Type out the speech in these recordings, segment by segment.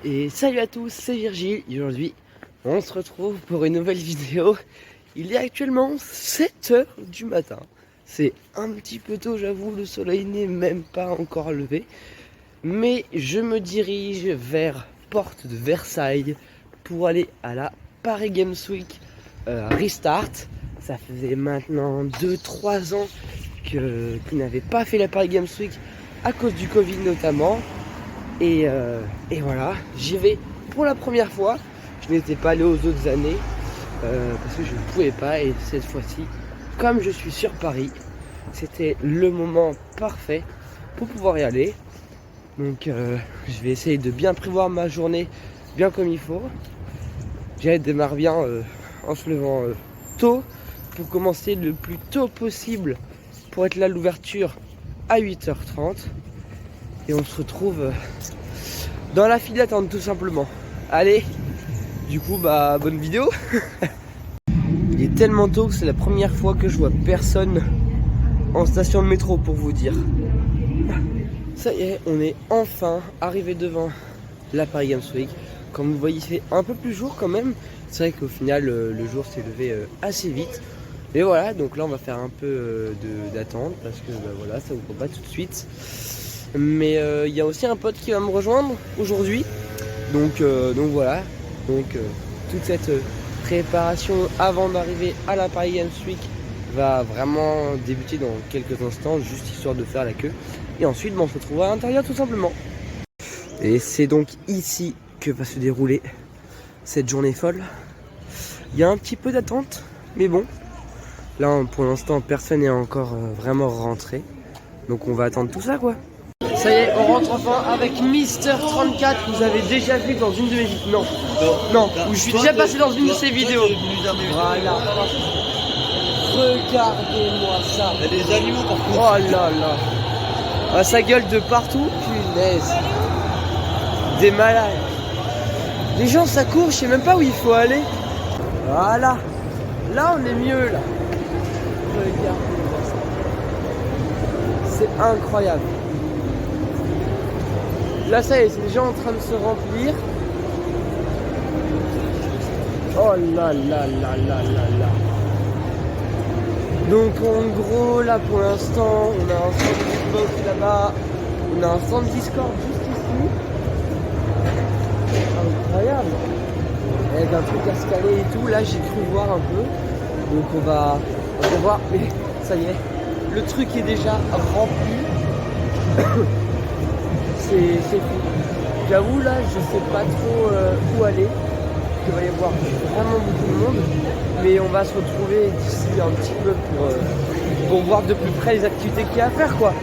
Et salut à tous, c'est Virgile. Et aujourd'hui, on se retrouve pour une nouvelle vidéo. Il est actuellement 7h du matin. C'est un petit peu tôt, j'avoue, le soleil n'est même pas encore levé. Mais je me dirige vers Porte de Versailles pour aller à la Paris Games Week Restart. Ça faisait maintenant 2-3 ans qu'ils n'avaient pas fait la Paris Games Week à cause du Covid notamment. Et voilà, j'y vais pour la première fois. Je n'étais pas allé aux autres années parce que je ne pouvais pas. Et cette fois-ci, comme je suis sur Paris, c'était le moment parfait pour pouvoir y aller. Donc je vais essayer de bien prévoir ma journée, bien comme il faut. J'allais démarrer bien en se levant tôt pour commencer le plus tôt possible pour être là à l'ouverture à 8h30. Et on se retrouve dans la file d'attente tout simplement. Allez, du coup bonne vidéo. Il est tellement tôt que c'est la première fois que je vois personne en station de métro pour vous dire. Ça y est, on est enfin arrivé devant la Paris Games Week. Comme vous voyez, il fait un peu plus jour quand même. C'est vrai qu'au final le jour s'est levé assez vite. Et voilà, donc là on va faire un peu d'attente parce que voilà, ça ouvre pas tout de suite. Mais il y a aussi un pote qui va me rejoindre aujourd'hui. Donc voilà. Donc toute cette préparation avant d'arriver à la Paris Games Week va vraiment débuter dans quelques instants, juste histoire de faire la queue. Et ensuite on se retrouve à l'intérieur tout simplement. Et c'est donc ici que va se dérouler cette journée folle. Il y a un petit peu d'attente, mais bon. Là pour l'instant personne n'est encore vraiment rentré. Donc on va attendre tout ça quoi. Ça y est, on rentre enfin avec Mister34 que vous avez déjà vu dans une de mes vidéos. Non, où je suis déjà passé dans une de ses vidéos. Voilà. Regardez-moi ça. Il y a des animaux par contre. Oh là là. Ah, ça gueule de partout, punaise. Des malades. Les gens ça court, je sais même pas où il faut aller. Voilà. Là on est mieux là. Regardez-moi ça. C'est incroyable. Là ça y est, c'est déjà en train de se remplir. Oh là là là là là là. Donc en gros là pour l'instant on a un stand Xbox là-bas. On a un stand Discord juste ici. Incroyable. Avec un truc à scaler et tout. Là j'ai cru voir un peu. Donc on va voir. Mais ça y est. Le truc est déjà rempli. C'est fou. J'avoue là je sais pas trop où aller. Il va y avoir vraiment beaucoup de monde. Mais on va se retrouver d'ici un petit peu pour voir de plus près les activités qu'il y a à faire quoi.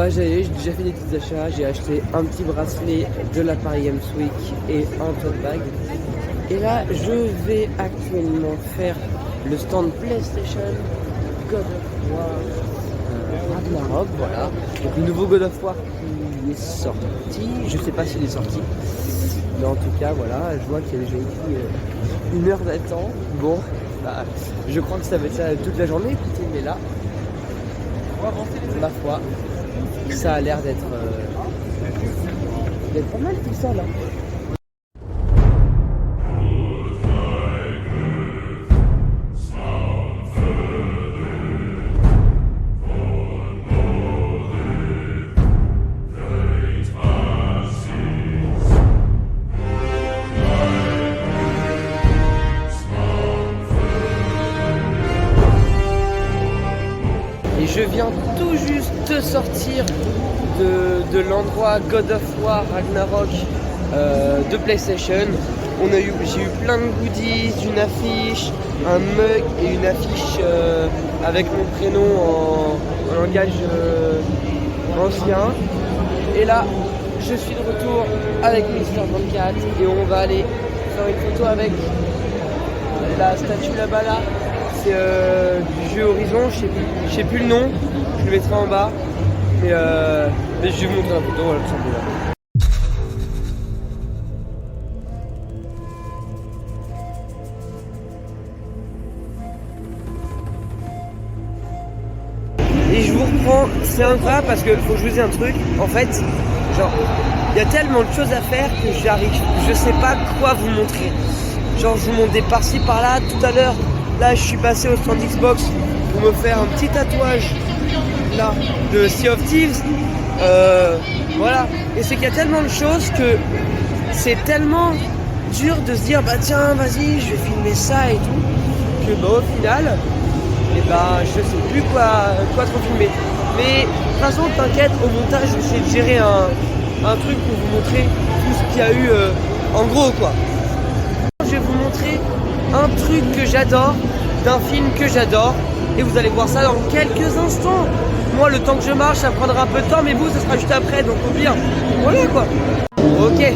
J'ai déjà fait des petits achats, j'ai acheté un petit bracelet de la Paris Games Week et un tote bag. Et là, je vais actuellement faire le stand PlayStation God of War Ragnarok, voilà. Donc le nouveau God of War qui est sorti, je sais pas s'il est sorti. Mais en tout cas, voilà, je vois qu'il y a déjà écrit 1 heure d'attente. Bon, je crois que ça va être ça toute la journée, écoutez, mais là, ma foi, ça a l'air d'être pas mal tout ça là. Et je viens tout juste de sortir de l'endroit God of War Ragnarok de PlayStation. J'ai eu plein de goodies, une affiche, un mug et une affiche avec mon prénom en langage ancien. Et là, je suis de retour avec Mister 24 et on va aller faire une photo avec la statue là-bas là. C'est du jeu Horizon, je sais plus le nom, je le mettrai en bas. Mais je vais vous montrer la photo, voilà, tout simplement. Et je vous reprends, c'est incroyable parce que faut que je vous dise un truc, en fait, genre, il y a tellement de choses à faire que je sais pas quoi vous montrer. Genre, je vous montre des par-ci par-là, tout à l'heure, là je suis passé au stand Xbox pour me faire un petit tatouage, là, de Sea of Thieves, voilà, et c'est qu'il y a tellement de choses que c'est tellement dur de se dire, bah tiens, vas-y, je vais filmer ça et tout, que bah au final, et bah je sais plus quoi trop filmer. Mais de toute façon, t'inquiète, au montage, je vais essayer de gérer un truc pour vous montrer tout ce qu'il y a eu en gros quoi. Je vais vous montrer un truc que j'adore, d'un film que j'adore, et vous allez voir ça dans quelques instants. Moi, le temps que je marche, ça prendra un peu de temps, mais vous, ça sera juste après, donc au pire, voilà quoi. Ok,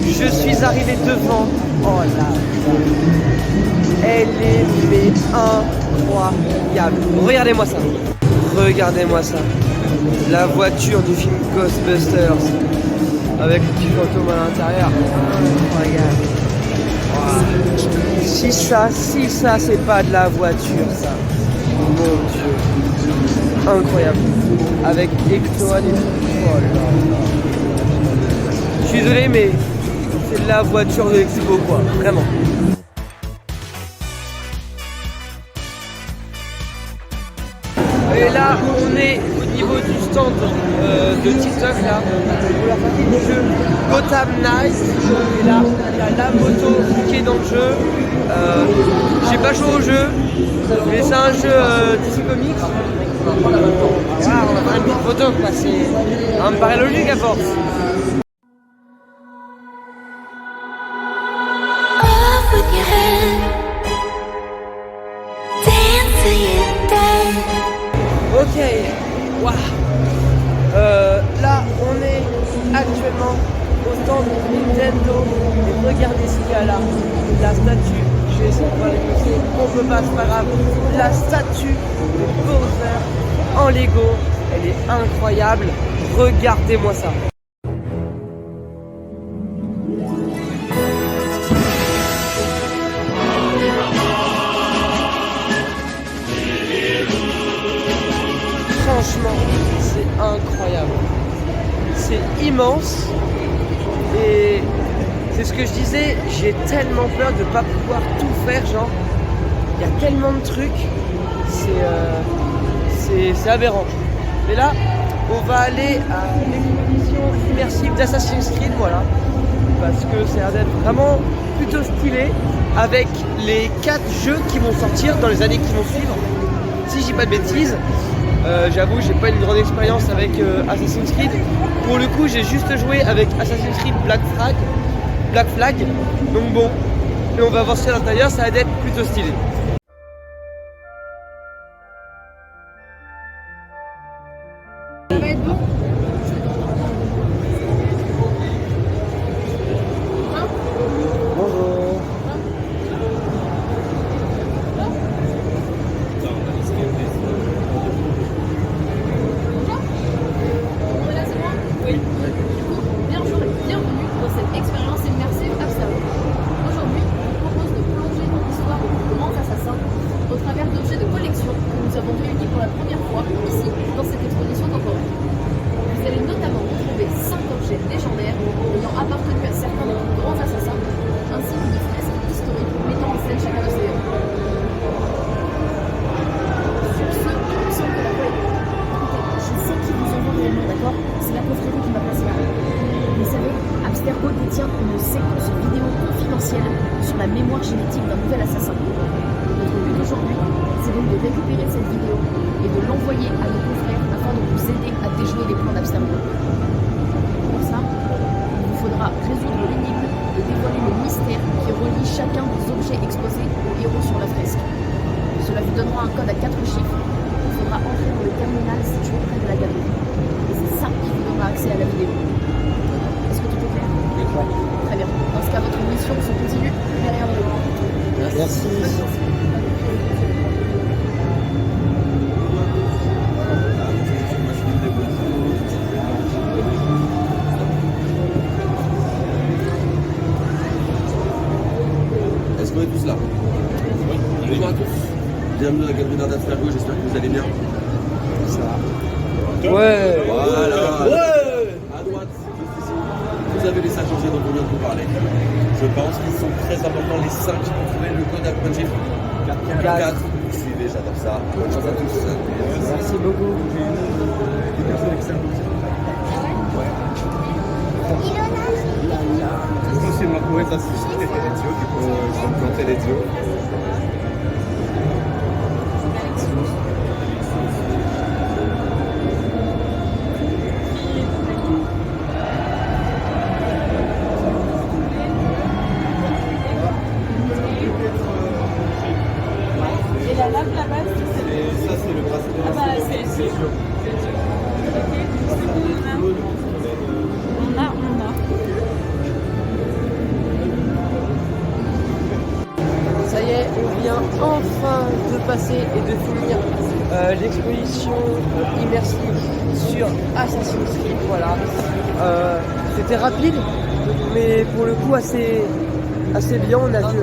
je suis arrivé devant. Oh là, elle est mais incroyable. Regardez-moi ça. Regardez-moi ça. La voiture du film Ghostbusters avec le petit fantôme à l'intérieur. Incroyable. Wow. Si ça, c'est pas de la voiture, ça. Mon Dieu. Incroyable. Avec Ectoan et tout. Oh là là. Je suis désolé, mais c'est de la voiture de Expo, quoi. Vraiment. Et là, on est au niveau du stand de TikTok, là, pour la partie du jeu Gotham Knights. Et là, il y a la moto qui est dans le jeu. J'ai pas joué au jeu, mais c'est un jeu DC Comics. Voilà, on va faire une petite photo, quoi. Ça me paraît logique à force. Ok, waouh. Là, on est actuellement au stand Nintendo. Et regardez ce qu'il y a là. La statue, je vais essayer de voir les pousser. On peut pas, c'est pas grave. La statue de Bowser en Lego, elle est incroyable. Regardez-moi ça. Franchement, c'est incroyable. C'est immense. Et c'est ce que je disais, j'ai tellement peur de ne pas pouvoir tout faire, genre. Il y a tellement de trucs. C'est aberrant. Mais là, on va aller à l'exposition immersive d'Assassin's Creed, voilà. Parce que c'est d'être vraiment plutôt stylé avec les 4 jeux qui vont sortir dans les années qui vont suivre. Si je dis pas de bêtises. J'avoue, j'ai pas une grande expérience avec Assassin's Creed. Pour le coup, j'ai juste joué avec Assassin's Creed Black Flag. Donc bon, et on va voir ce qu'il y a à l'intérieur, ça va être plutôt stylé. Ça va être bon. Bonjour. Bienvenue dans cette expérience immersive Abstergo. Aujourd'hui, on vous propose de plonger dans l'histoire de grands assassins au travers d'objets de collection que nous avons réunis pour la première fois ici, dans cette exposition temporaire. Vous allez notamment retrouver 5 objets légendaires ayant appartenu à certains des plus grands assassins, ainsi qu'une fresque historique mettant en scène chacun de ces héros. Sur ce, il me semble que la voix est bonne. Écoutez, je sais qui vous envoie réellement, d'accord? C'est la confrérie qui m'a placé là. Vous savez, Abstergo détient une séquence vidéo confidentielle sur la mémoire génétique d'un nouvel assassin. Notre but aujourd'hui, c'est donc de récupérer cette vidéo et de l'envoyer à nos confrères afin de vous aider à déjouer les plans d'Abstergo. Pour ça, il vous faudra résoudre l'énigme et dévoiler le mystère qui relie chacun des objets exposés aux héros sur la fresque. Cela vous donnera un code à 4 chiffres. Il faudra entrer dans le terminal situé près de la galerie. Et c'est ça qui vous donnera accès à la vidéo. Est-ce que tout est clair? Très bien. Dans ce cas, votre mission se continue derrière vous. Merci. Est-ce qu'on est tous là? Oui. Bonjour à tous. Bienvenue dans la galerie d'art d'Abstergo, j'espère que vous allez bien. Ouais. Voilà. Ouais. À droite, juste ici. Vous avez les 5 chantiers dont on vient de vous parler. Je pense qu'ils sont très importants, les 5 pour trouver le code à combien de chiffres? 4. Vous suivez, j'adore ça. Bonne chance à tous. Merci beaucoup. C'est ma poète assistée, les dios, qui peut planter les dios. Et la lave là-bas, Et ça, c'est le bracelet de ah bah, la c'est sûr. on a. Ça y est, on vient enfin de passer et de finir l'exposition immersive sur Assassin's Creed. Voilà. C'était rapide, mais pour le coup assez bien. On a vu.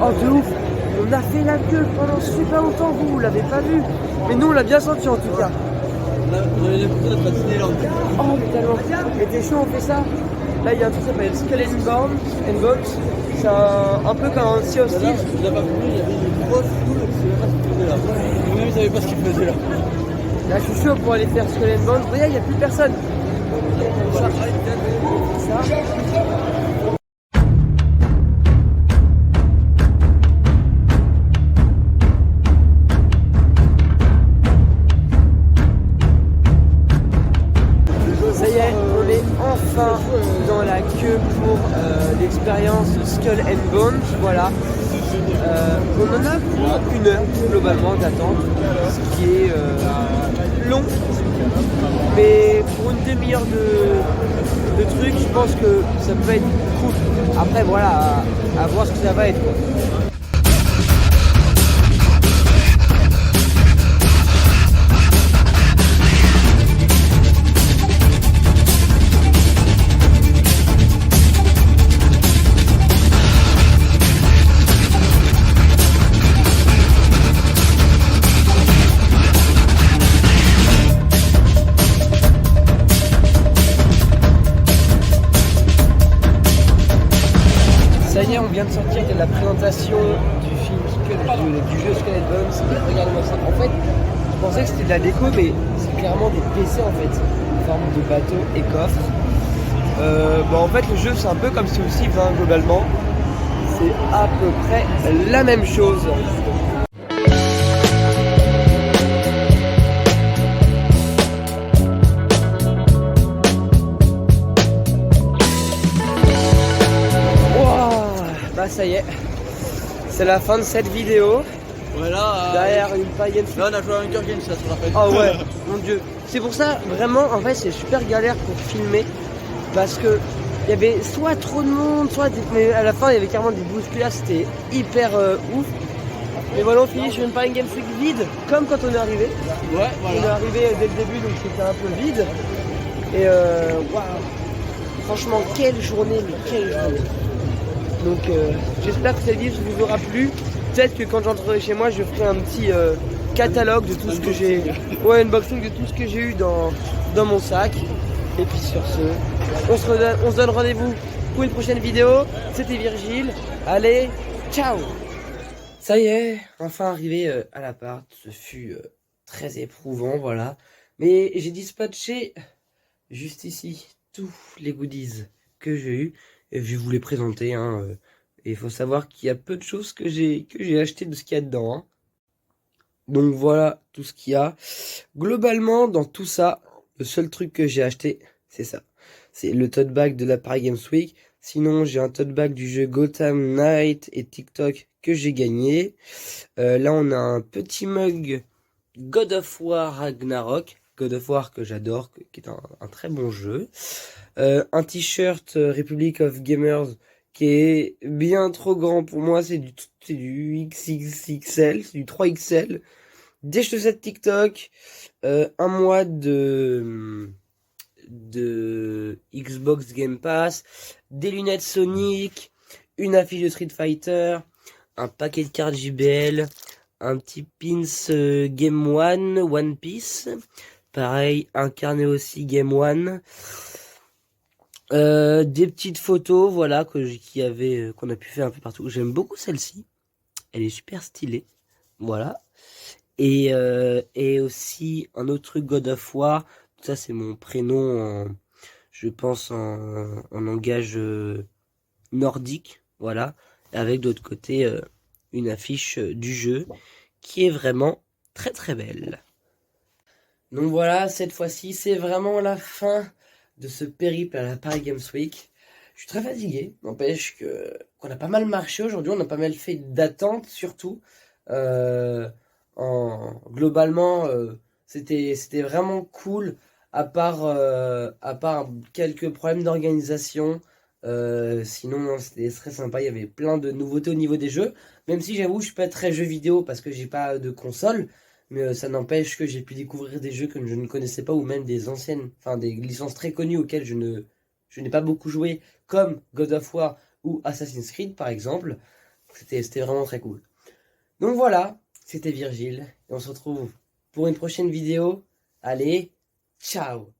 Oh de ouf! On a fait la queue pendant super longtemps, vous l'avez pas vu. Mais nous on l'a bien senti en tout cas. On avait l'impression d'être à Disneyland. Oh mais tellement. Mais t'es chaud, on fait ça? Là il y a un truc qui s'appelle Skull and Bones. C'est un peu comme un Sea of Thieves. Je l'ai pas compris, il y avait une grosse foule qui ne savait pas ce qu'il faisait là. Vous-même, ne savez pas ce qu'il faisait là. Là je suis chaud pour aller faire Skull and Bones. Regarde, il n'y a plus personne. Ça. Ça y est, on est enfin dans la queue pour l'expérience Skull and Bones. Voilà. On en a pour 1 heure globalement d'attente, ce qui est long. Mais pour une demi-heure de truc, je pense que ça peut être cool. Après voilà, à voir ce que ça va être quoi. Ça y est, on vient de sortir de la présentation du film du jeu Skull and Bones. Et regardez-moi ça. En fait, je pensais que c'était de la déco, mais c'est clairement des PC en fait, en forme de bateau et coffre. En fait, le jeu c'est un peu comme Sea of Thieves hein, globalement. C'est à peu près la même chose. Bah ça y est, c'est la fin de cette vidéo. Voilà. Derrière une paillette. Là, on a joué à Hunger Games, ça se rappelle. Oh ouais, mon dieu. C'est pour ça, vraiment, en fait, c'est super galère pour filmer. Parce que il y avait soit trop de monde, mais à la fin, il y avait carrément des bousculades, c'était hyper ouf. Mais voilà, on finit sur une Paris Games Week vide, comme quand on est arrivé. Ouais, On est voilà. arrivé dès le début, donc c'était un peu vide. Et waouh, franchement, quelle journée, mais quelle journée. Donc j'espère que cette vidéo vous aura plu. Peut-être que quand j'entrerai chez moi, je ferai un petit catalogue de tout ce que j'ai. Ouais, unboxing de tout ce que j'ai eu dans mon sac. Et puis sur ce, on se donne rendez-vous pour une prochaine vidéo. C'était Virgile. Allez, ciao. Ça y est, enfin arrivé à l'appart. Ce fut très éprouvant, voilà. Mais j'ai dispatché juste ici tous les goodies que j'ai eu. Et je vais vous les présenter. Hein, et il faut savoir qu'il y a peu de choses que j'ai acheté de ce qu'il y a dedans. Hein. Donc voilà tout ce qu'il y a. Globalement, dans tout ça, le seul truc que j'ai acheté, c'est ça. C'est le tote bag de la Paris Games Week. Sinon, j'ai un tote bag du jeu Gotham Knight et TikTok que j'ai gagné. Là, on a un petit mug God of War Ragnarok. God of War que j'adore, qui est un très bon jeu. Un t-shirt Republic of Gamers qui est bien trop grand pour moi. C'est du XXXL, c'est du 3XL. Des chaussettes TikTok. Un mois de Xbox Game Pass. Des lunettes Sonic. Une affiche de Street Fighter. Un paquet de cartes JBL. Un petit pins Game One Piece. Pareil, un carnet aussi Game One. Des petites photos, voilà, qu'on a pu faire un peu partout. J'aime beaucoup celle-ci. Elle est super stylée. Voilà. Et aussi un autre truc God of War. Ça, c'est mon prénom, je pense, en langage nordique. Voilà. Avec de l'autre côté, une affiche du jeu qui est vraiment très très belle. Donc voilà, cette fois-ci, c'est vraiment la fin de ce périple à la Paris Games Week. Je suis très fatigué, n'empêche qu'on a pas mal marché aujourd'hui, on a pas mal fait d'attente surtout. Globalement, c'était vraiment cool, à part quelques problèmes d'organisation. Sinon, non, c'était très sympa, il y avait plein de nouveautés au niveau des jeux. Même si j'avoue, je suis pas très jeu vidéo parce que j'ai pas de console. Mais ça n'empêche que j'ai pu découvrir des jeux que je ne connaissais pas ou même des anciennes, enfin des licences très connues auxquelles je n'ai pas beaucoup joué, comme God of War ou Assassin's Creed par exemple. C'était vraiment très cool. Donc voilà, c'était Virgile et on se retrouve pour une prochaine vidéo. Allez, ciao!